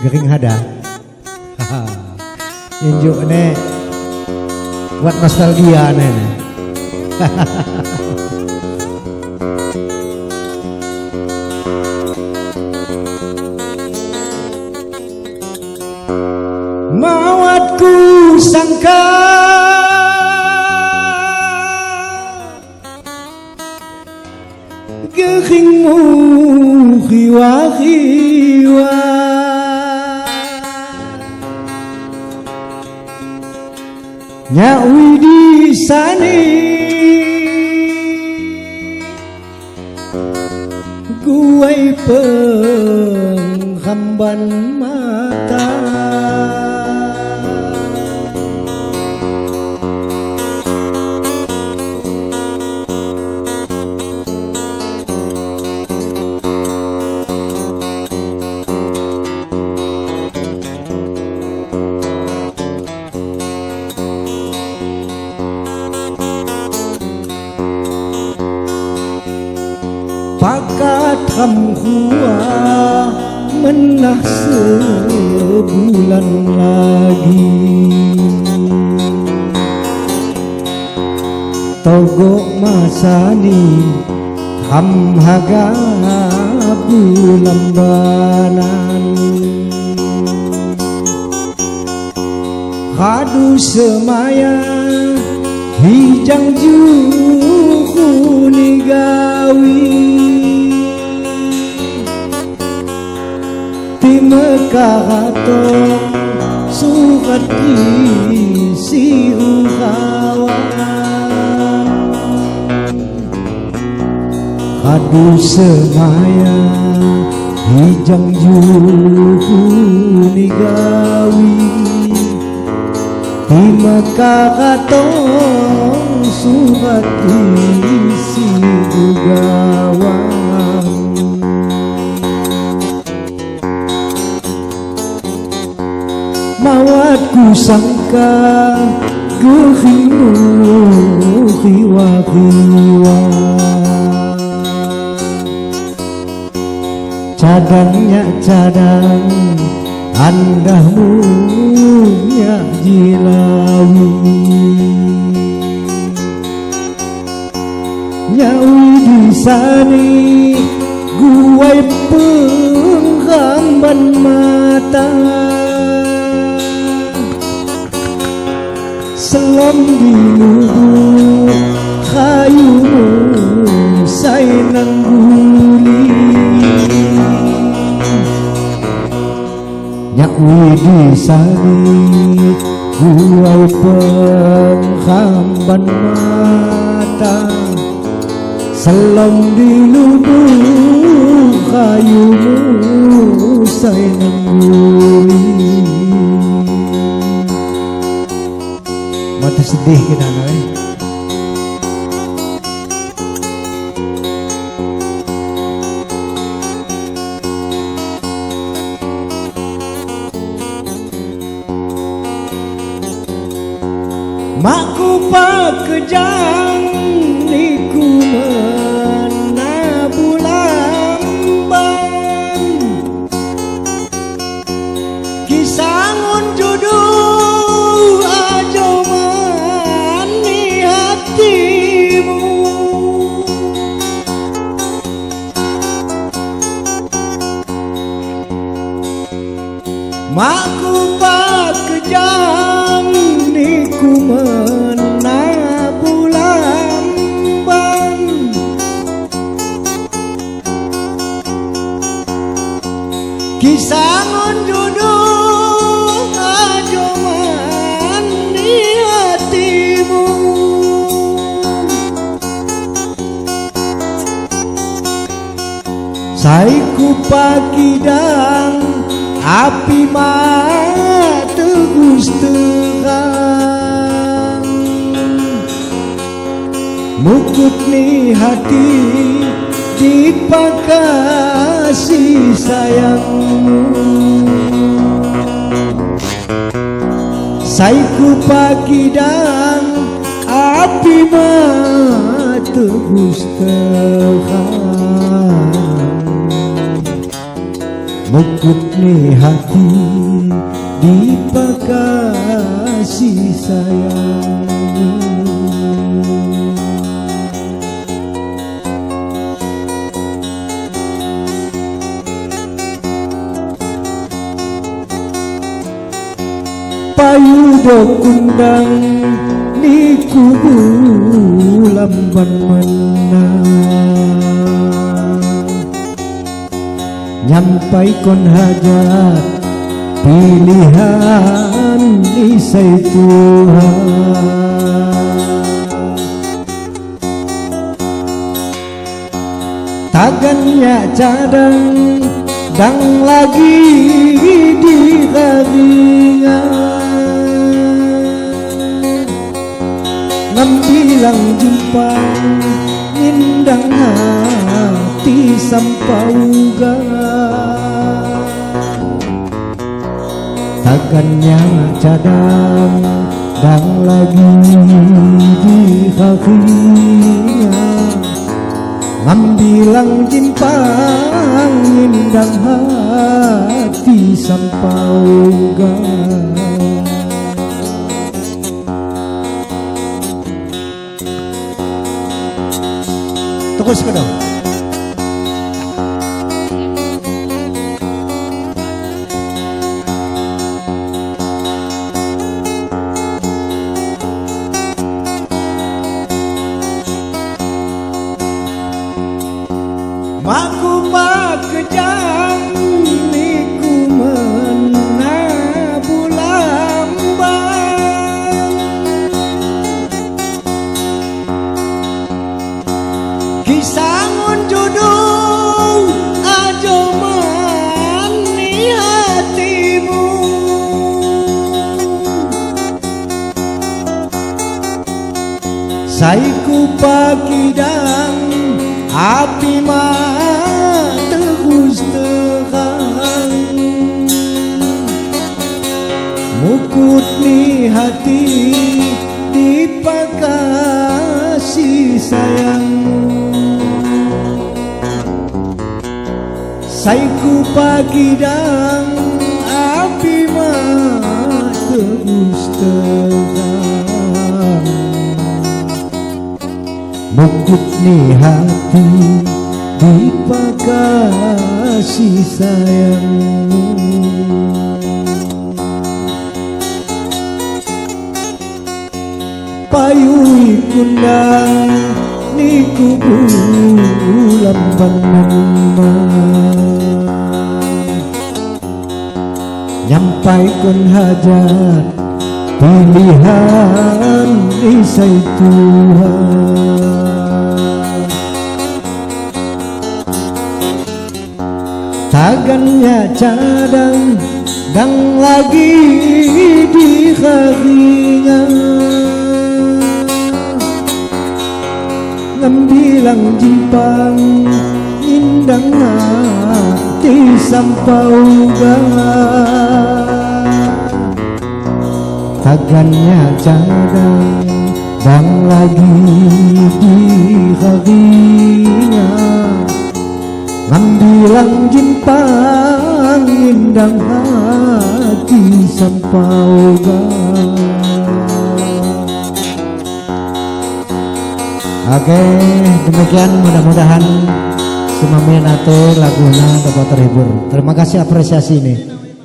Gering hada. Injuk ne buat nostalgia ne. Mawatku sangka geringmu hiwa-hiwa nyawi di sani guai penghamban mata pakat hamhua menah sebulan lagi togok masani hamhaga bulan banan hadu semaya hijang juku nigawi Mekahato surat isi ukawan hadu semaya hijang juhu nigawi di Mekahato surat isi ukawan mawatku sangka geringmu hiwa-hiwa cadangnya cadang andahmu nyak jilawi nyawi di sani guai penghamban mata selam di lubuk kayumu sainang guli nyakwi di sani guai penghamban mata selam di lubuk kayumu sainang guli mata sedih kita nak makku pak kejang niku menabulan ban kisangun judul makku pak kejam niku menabulan ban kisangun judul ajoman di hatimu saiku pakidang api mata gustang mukut ni hati dipakasi sayangmu saiku pakidang api mata gustang mukutni hati dipakasih sayang. Payudo kundang ni kubu lamban menang, nyampai kon hajat pilihan isai Tuhan. Tagannya cadang dang lagi di karingan, ngambilang jumpang indang hati sampauga. Tagannya cadang dang lagi di kakinya, ngambilang jimpang indang hati sampauga. Terus ke dong. Maku pakejang niku menabu lamban, kisangun judul ajo mani hatimu. Saiku pakidang api tegus terang, mukut ni hati dipakasih sayang. Saiku pakidang api tegus terang, mukut ni hati dipakasih sayang. Payui kundang ni kubu lamban menang, nyampai kun hajat pilihan isai Tuhan. Tagannya cadang dang lagi di kakinya, ngambilang jimpang indang hati sampauga. Tagannya cadang dang lagi di kakinya, ngambilang jimpang indang hati sampauga. Oke, demikian mudah-mudahan semua minate laguna dapat terhibur. Terima kasih apresiasi ini.